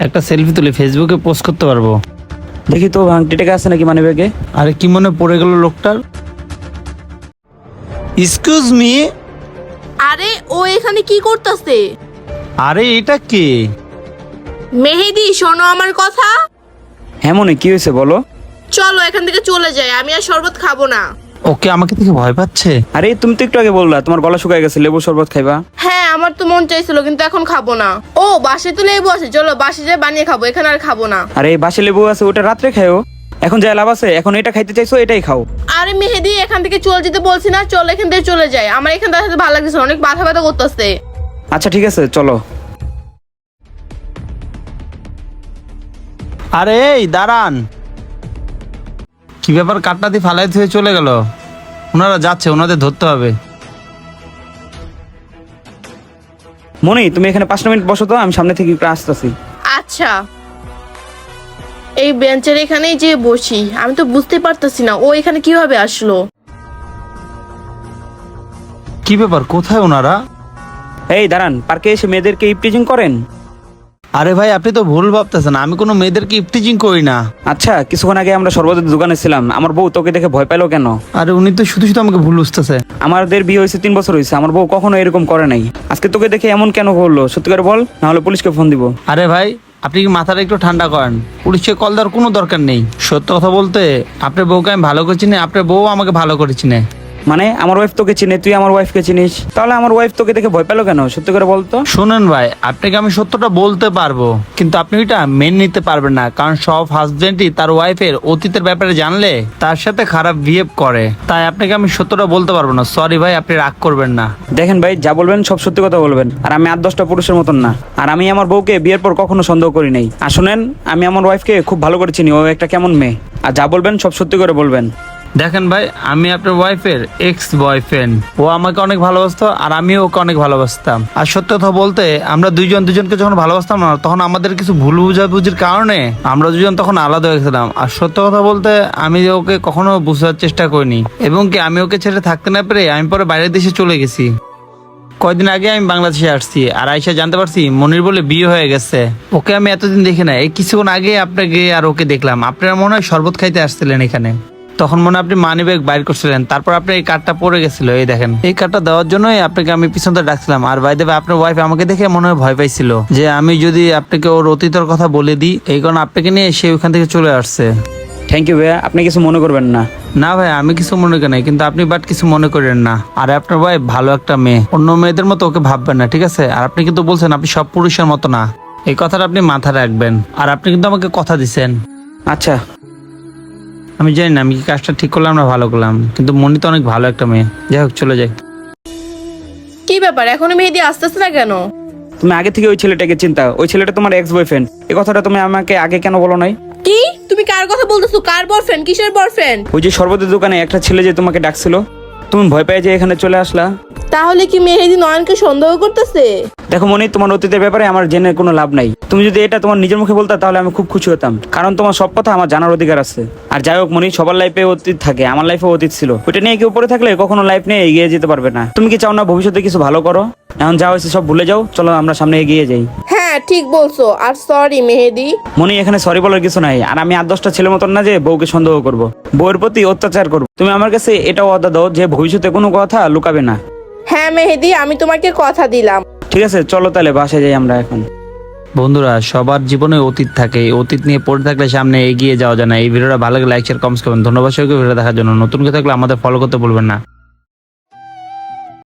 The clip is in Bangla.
একটা সেলফি তুলে ফেসবুকে পোস্ট করতে পারবো। দেখি তো ভাঙটি টাকা আছে নাকি মানি ব্যাগে। আরে কি মনে পড়ে গেল লোকটার। Excuse me. আরে ও এখানে কি করতেছে? আরে এটা কে? মেহেদি, শোনো আমার কথা। হ্যাঁ মনে কি হয়েছে বলো। চলো এখান থেকে চলে যাই, আমি আর শরবত খাবো না। ওকে আমাকে দেখে ভয় পাচ্ছে। আরে তুমি তো একটু আগে বললা তোমার গলা শুকায় গেছে, লেবু শরবত খাইবা। হ্যাঁ আমার তো মন চাইছিল, কিন্তু এখন খাবো না। ও বাসে তো লেবু আছে, চলো বাসে যাই বানিয়ে খাবো, এখানে আর খাবো না। আরে বাসে লেবু আছে, ওটা রাত্রে খাও। এখন যা লাভ আছে, এখন এটা খাইতে চাইছো এটাই খাও। আরে মেহেদি, এখান থেকে চলে যেতে বলছি না, চলো এখান থেকে চলে যাই। আমার এখান থেকে ভালো লাগছে, অনেক মাথা ব্যথা করতেছে। আচ্ছা ঠিক আছে চলো। আরে এই দাঁড়ান। কি ব্যাপার, কাটটা দিয়ে ফালাই ধুয়ে চলে গেল? ওনারা যাচ্ছে, ওনাদের ধরতে হবে। মনি তুমি এখানে 5 মিনিট বসো তো, আমি সামনে থেকে একটু আসতেছি। আচ্ছা, এই বেঞ্চের এখানেই যে বসি। আমি তো বুঝতে পারতেছি না ও এখানে কিভাবে আসলো। কি ব্যাপার, কোথায় ওনারা? এই দাঁড়ান, পার্কে এসে মেয়েদেরকে ইপটিজিং করেন? আরে ভাই আপনি তো ভুল ভাবতেছেন, আমি কোনো মেয়েদেরকে ইফটিজিং করি না। আচ্ছা, কিছুক্ষণ আগে আমরা সর্বদের দোকানে ছিলাম, আমার বউ তোকে দেখে ভয় পাইলো কেন? আরে উনি তো শুধু শুধু আমাকে ভুল বুঝতেছে। আমাদের বিয়ে হয়েছে 3 বছর হয়েছে, আমার বউ কখনো এরকম করে নাই। আজকে তোকে দেখে এমন কেন করলো, সত্যি করে বল, না হলে পুলিশকে ফোন দিব। আরে ভাই আপনি কি মাথাটা একটু ঠান্ডা করেন, পুলিশকে কল দেওয়ার কোনো দরকার নেই। সত্য কথা বলতে আপনার বউকে আমি ভালো করে চিনি, আপনার বউ আমাকে ভালো করে চিনে। মানে আমার ওয়াইফ তোকে চিনে, তুই আমার ওয়াইফকে চিনিস, তাহলে আমার ওয়াইফ তোকে দেখে ভয় পেলো কেন, সত্যি করে বলতো। শুনেন ভাই, আপনাকে আমি সত্যটা বলতে পারবো, কিন্তু আপনি ওইটা মেনে নিতে পারবেন না। কারণ সব হাজবেন্ডই তার ওয়াইফের অতীতের ব্যাপারে জানলে তার সাথে খারাপ বিহেভ করে। তাই আপনাকে আমি সত্যটা বলতে পারবো না। সরি ভাই, আপনি রাগ করবেন না। দেখেন ভাই, যা বলবেন সব সত্যি কথা বলবেন, আর আমি 8-10টা পুরুষের মতন না। আর আমি আমার বউকে বিয়ের পর কখনো সন্দেহ করি নাই। আর শুনেন, আমি আমার ওয়াইফকে খুব ভালো করে চিনি, ও একটা কেমন মেয়ে। আর যা বলবেন সব সত্যি করে বলবেন। দেখেন ভাই, আমি আপনার ওয়াইফের এক্স বয়ফ্রেন্ড। ও আমাকে অনেক ভালোবাসতো আর আমিও ওকে অনেক ভালোবাসতাম। আর সত্য কথা বলতে আমরা দুজনকে যখন ভালোবাসতাম না, তখন আমাদের কিছু ভুল বুঝাবুঝির কারণে আমরা দুজন তখন আলাদা হয়ে গেছিলাম। আর সত্য কথা বলতে আমি ওকে কখনো বুঝার চেষ্টা করিনি, এবং কি আমি ওকে ছেড়ে থাকতে না পেরে আমি পরে বাইরের দেশে চলে গেছি। কয়দিন আগে আমি বাংলাদেশে আসছি, আর আইসা জানতে পারছি মনির বলে বিয়ে হয়ে গেছে। ওকে আমি এতদিন দেখি না, এই কিছুক্ষণ আগে আপনাকে আর ওকে দেখলাম। আপনারা মনে হয় শরবত খাইতে আসছিলেন এখানে, তখন মনে হয় আপনি মানি ব্যাগ বাইর করছিলেন, তারপর আপনার এই কার্ডটা পড়ে গেছিল। এই দেখেন, এই কার্ডটা দেওয়ার জন্যই আপনাকে আমি পিছন থেকে ডাকছিলাম। আর বাই দেবে আপনার ওয়াইফ আমাকে দেখে মনে হয় ভয় পাইছিল যে আমি যদি আপনাকে ওর অতীতের কথা বলে দিই, এই কারণে আপনাকে নিয়ে সে ওখান থেকে চলে আসছে। থ্যাংক ইউ ভাইয়া, আপনি কিছু মনে করবেন না। না ভাই, আমি কিছু মনে করি নাই, কিন্তু আপনি বাট কিছু মনে করেন না। আর আপনার ভাই ভালো একটা মেয়ে, অন্য মেয়েদের মতো ওকে ভাববেন না, ঠিক আছে? আর আপনি কিন্তু বলছেন আপনি সব পুরুষের মতো না, এই কথাটা আপনি মাথায় রাখবেন। আর আপনি কিন্তু আমাকে কথা দিচ্ছেন। আচ্ছা, আমি জানি না আমি কি কাজটা ঠিক করলাম না ভালো করলাম, কিন্তু মনি তো অনেক ভালো একটা মেয়ে। যাই হোক, চলে যাই। কি ব্যাপার, এখনো মেহেদি আসতেছে না কেন? তুমি আগে থেকে ওই ছেলেটাকে চিন্তা, ওই ছেলেটা তোমার এক্স বয়ফ্রেন্ড। এই কথাটা তুমি আমাকে আগে কেন বলো নাই? কি তুমি কার কথা বলতেছো? কার বয়ফ্রেন্ড? কিসের বয়ফ্রেন্ড? ওই যে সর্বদের দোকানে একটা ছেলে যে তোমাকে ডাকছিল, তুমি ভয় পেয়ে যে এখানে চলে আসলা। তাহলে কি মেহেদি নয়নকে সন্দেহ করতেছে? দেখো মনি, তোমার অতীতের ব্যাপারে আমার জেনে কোনো লাভ নাই। তুমি যদি এটা তোমার নিজের মুখে বলতা তাহলে আমি খুব খুশি হতাম, কারণ তোমার সব কথা আমার জানার অধিকার আছে। আর যাই হোক মনি, সবার লাইফে অতীত থাকে, আমার লাইফে অতীত ছিল, ওইটা নিয়ে কেউ পড়ে থাকলে কখনো লাইফ নিয়ে এগিয়ে যেতে পারবে না। তুমি কি চাও না ভবিষ্যতে কিছু ভালো করো? এখন যা হয়েছে সব ভুলে যাও, চলো আমরা সামনে এগিয়ে যাই। হ্যাঁ ঠিক বলছো, আর সরি মেহেদি। মনি, এখানে সরি বলার কিছু নাই। আর আমি 8-10টা ছেলের মতন না যে বউকে সন্দেহ করবো, বউয়ের প্রতি অত্যাচার করবো। তুমি আমার কাছে এটাও ওয়াদা দাও যে ভবিষ্যতে কোনো কথা লুকাবে না। হ্যাঁ মেহেদি, আমি তোমাকে কথা দিলাম। ঠিক আছে, চলো তাহলে বাসায় যাই আমরা এখন। বন্ধুরা, সবার জীবনে অতীত থাকে, অতীত নিয়ে পড়ে থাকলে সামনে এগিয়ে যাওয়া যায় না। এই ভিডিওটা ভালো লাগে লাইক শেয়ার কমেন্টস করবেন। ধন্যবাদ সবাইকে ভিডিও দেখার জন্য। নতুন কেউ থাকলে আমাদের ফলো করতে ভুলবেন না।